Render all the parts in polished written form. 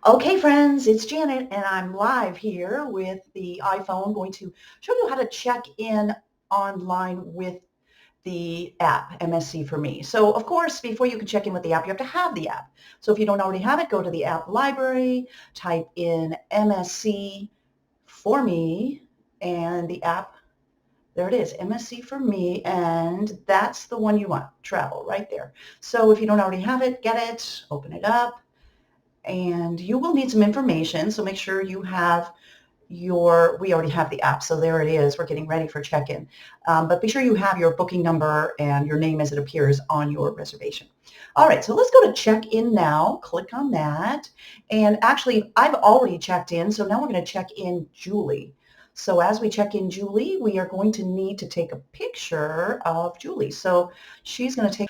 Okay, friends, it's Janet, and I'm live here with the iPhone, going to show you how to check in online with the app, MSC for me. So, of course, before you can check in with the app, you have to have the app. So if you don't already have it, go to the app library, type in MSC for me, and the app, there it is, MSC for me, and that's the one you want, travel, right there. So if you don't already have it, get it, open it up, and you will need some information. So make sure you have we already have the app. So there it is. We're getting ready for check-in. But be sure you have your booking number and your name as it appears on your reservation. All right, so let's go to check-in now. Click on that. And actually, I've already checked in. So now we're going to check in Julie. So as we check in Julie, we are going to need to take a picture of Julie. So she's going to take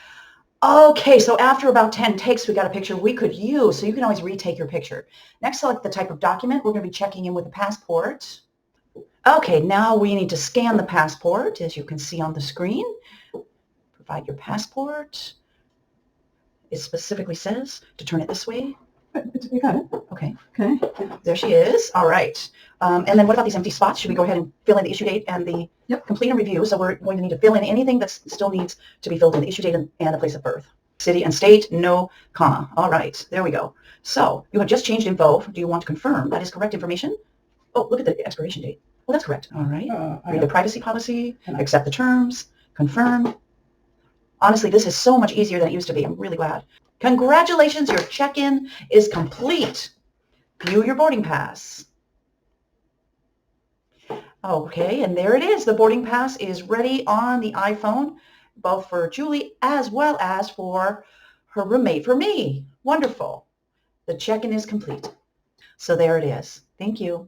Okay, so after about 10 takes, we got a picture we could use, so you can always retake your picture. Next, select the type of document. We're going to be checking in with a passport. Okay, now we need to scan the passport, as you can see on the screen. Provide your passport. It specifically says to turn it this way. You got it. Okay, Okay. there she is. All right. And then what about these empty spots? Should we go ahead and fill in the issue date and the complete and review? So we're going to need to fill in anything that still needs to be filled in, the issue date and the place of birth. City and state, no comma. All right, there we go. So you have just changed info. Do you want to confirm that is correct information? Oh, look at the expiration date. Well, that's correct. All right. Read the privacy policy, accept the terms, confirm. Honestly, this is so much easier than it used to be. I'm really glad. Congratulations, your check-in is complete. View your boarding pass. Okay, and there it is. The boarding pass is ready on the iPhone, both for Julie as well as for her roommate, for me. Wonderful. The check-in is complete. So there it is. Thank you.